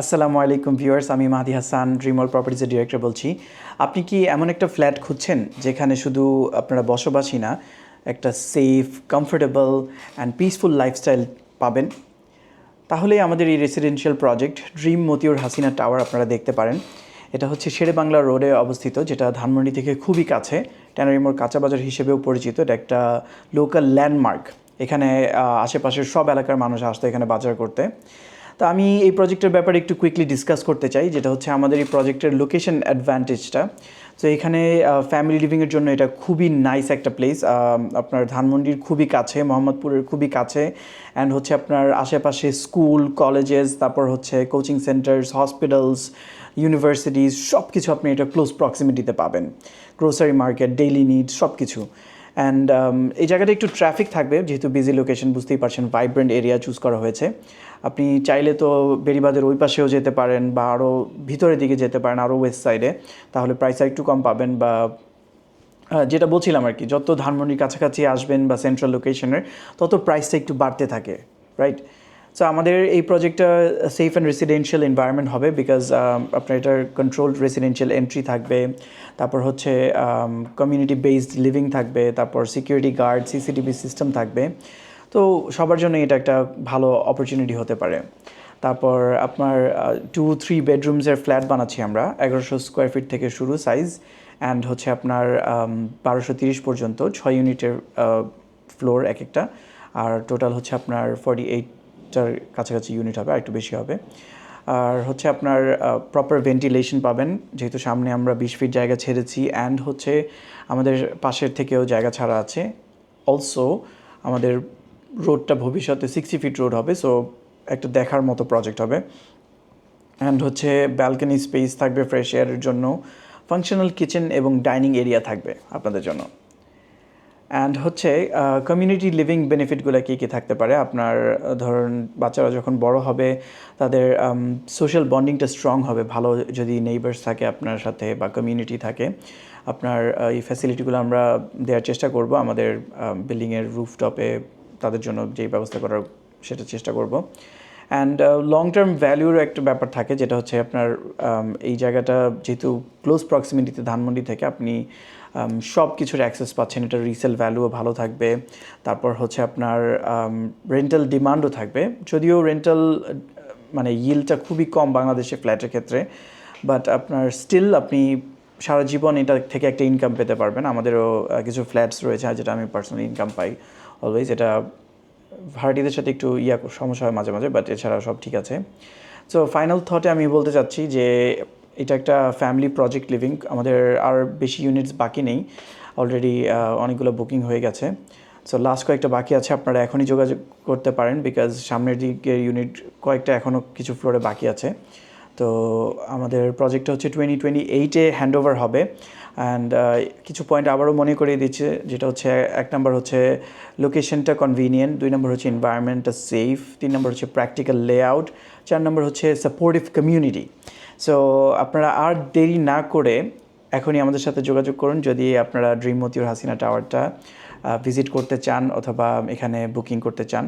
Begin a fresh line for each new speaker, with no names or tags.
আসসালামু আলাইকুম ভিউয়ার্স, আমি মাহাদি হাসান, ড্রিম ওয়ার্ল্ড প্রপার্টিজের ডিরেক্টর বলছি। আপনি কি এমন একটা ফ্ল্যাট খুঁজছেন যেখানে শুধু আপনারা বসবাসই না, একটা safe, comfortable and peaceful lifestyle পাবেন? তাহলে আমাদের এই residential project dream Matiur Hasina tower আপনারা দেখতে পারেন। এটা হচ্ছে শেরেবাংলা রোডে অবস্থিত, যেটা ধানমন্ডি থেকে খুবই কাছে, ট্যানারি মোড় কাঁচা বাজার হিসেবেও পরিচিত। এটা একটা লোকাল ল্যান্ডমার্ক। এখানে আশেপাশের সব এলাকার মানুষ আসতো এখানে বাজার করতে। তো আমি এই প্রজেক্টের ব্যাপারে একটু কুইকলি ডিসকাস করতে চাই, যেটা হচ্ছে আমাদের এই প্রজেক্টের লোকেশন অ্যাডভান্টেজটা। তো এখানে ফ্যামিলি লিভিংয়ের জন্য এটা খুবই নাইস একটা প্লেস। আপনার ধানমন্ডির খুবই কাছে, মোহাম্মদপুরের খুবই কাছে, অ্যান্ড হচ্ছে আপনার আশেপাশে স্কুল, কলেজেস, তারপর হচ্ছে কোচিং সেন্টার্স, হসপিটালস, ইউনিভার্সিটিস, সব কিছু আপনি এটা ক্লোজ প্রক্সিমিটিতে পাবেন। গ্রোসারি মার্কেট, ডেইলি নিড, সব কিছু। অ্যান্ড এই জায়গাটা একটু ট্রাফিক থাকবে, যেহেতু বিজি লোকেশন, বুঝতেই পারছেন, ভাইব্রেন্ট এরিয়া চুজ করা হয়েছে। আপনি চাইলে তো বেড়িবাঁধের ওই পাশেও যেতে পারেন, বা আরও ভিতরের দিকে যেতে পারেন, আরও ওয়েস্ট সাইডে, তাহলে প্রাইস একটু কম পাবেন। বা যেটা বলছিলাম আর কি, যত ধানমন্ডির কাছাকাছি আসবেন বা সেন্ট্রাল লোকেশনের, তত প্রাইসটা একটু বাড়তে থাকে, রাইট? সো আমাদের এই প্রজেক্টটা সেফ অ্যান্ড রেসিডেন্সিয়াল এনভায়রনমেন্ট হবে, বিকজ আপনার এটার কন্ট্রোলড রেসিডেন্সিয়াল এন্ট্রি থাকবে, তারপর হচ্ছে কমিউনিটি বেসড লিভিং থাকবে, তারপর সিকিউরিটি গার্ড, সিসিটিভি সিস্টেম থাকবে। তো সবার জন্য এটা একটা ভালো অপরচুনিটি হতে পারে। তারপর আপনার 2-3 বেডরুমসের ফ্ল্যাট বানাচ্ছি আমরা, 1100 স্কোয়ার ফিট থেকে শুরু সাইজ, অ্যান্ড হচ্ছে আপনার 1230 পর্যন্ত, 6 ইউনিটের ফ্লোর এক একটা, আর টোটাল হচ্ছে আপনার 48টার কাছাকাছি ইউনিট হবে, আর একটু বেশি হবে। আর হচ্ছে আপনার প্রপার ভেন্টিলেশন পাবেন, যেহেতু সামনে আমরা 20 ফিট জায়গা ছেড়েছি, অ্যান্ড হচ্ছে আমাদের পাশের থেকেও জায়গা ছাড়া আছে। অলসো আমাদের রোডটা ভবিষ্যতে 60 ফিট রোড হবে, সো একটা দেখার মতো প্রজেক্ট হবে। অ্যান্ড হচ্ছে ব্যালকনি স্পেস থাকবে ফ্রেশ এয়ারের জন্য, ফাংশনাল কিচেন এবং ডাইনিং এরিয়া থাকবে আপনাদের জন্য। অ্যান্ড হচ্ছে কমিউনিটি লিভিং বেনিফিটগুলো কী কী থাকতে পারে, আপনার ধরুন বাচ্চারা যখন বড় হবে, তাদের সোশ্যাল বন্ডিংটা স্ট্রং হবে, ভালো যদি নেইবার্স থাকে আপনার সাথে বা কমিউনিটি থাকে। আপনার এই ফ্যাসিলিটিগুলো আমরা দেওয়ার চেষ্টা করব আমাদের বিল্ডিংয়ের রুফটপে, তাদের জন্য যেই ব্যবস্থা করার সেটা চেষ্টা করব। অ্যান্ড লং টার্ম ভ্যালুর একটা ব্যাপার থাকে, যেটা হচ্ছে আপনার এই জায়গাটা যেহেতু ক্লোজ প্রক্সিমিটিতে ধানমন্ডি থেকে, আপনি সব কিছুর অ্যাক্সেস পাচ্ছেন, এটার রিসেল ভ্যালুও ভালো থাকবে। তারপর হচ্ছে আপনার রেন্টাল ডিমান্ডও থাকবে, যদিও রেন্টাল মানে yield-টা খুবই কম বাংলাদেশে ফ্ল্যাটের ক্ষেত্রে, বাট আপনার স্টিল আপনি সারা জীবন এটা থেকে একটা ইনকাম পেতে পারবেন। আমাদেরও কিছু ফ্ল্যাটস রয়েছে যেটা আমি পার্সোনালি ইনকাম পাই অলওয়েজ। এটা ভাড়াটিদের সাথে একটু সমস্যা হয় মাঝে মাঝে, বাট এছাড়া সব ঠিক আছে। সো ফাইনাল থটে আমি বলতে চাচ্ছি যে এটা একটা ফ্যামিলি প্রজেক্ট লিভিং। আমাদের আর বেশি ইউনিটস বাকি নেই, অলরেডি অনেকগুলো বুকিং হয়ে গেছে। সো লাস্ট কয়েকটা বাকি আছে, আপনারা এখনই যোগাযোগ করতে পারেন, বিকজ সামনের দিকের ইউনিট কয়েকটা এখনও কিছু ফ্লোরে বাকি আছে। তো আমাদের প্রজেক্টটা হচ্ছে 2028-এ হ্যান্ড ওভার হবে। অ্যান্ড কিছু পয়েন্ট আবারও মনে করিয়ে দিচ্ছে, যেটা হচ্ছে 1 নম্বর হচ্ছে লোকেশনটা কনভিনিয়েন্ট, 2 নম্বর হচ্ছে এনভায়রনমেন্টটা সেফ, 3 নম্বর হচ্ছে প্র্যাকটিক্যাল লেআউট, 4 নম্বর হচ্ছে সাপোর্টিভ কমিউনিটি। সো আপনারা আর দেরি না করে এখনই আমাদের সাথে যোগাযোগ করুন, যদি আপনারা ড্রিম মতিউর হাসিনা টাওয়ারটা ভিজিট করতে চান অথবা এখানে বুকিং করতে চান।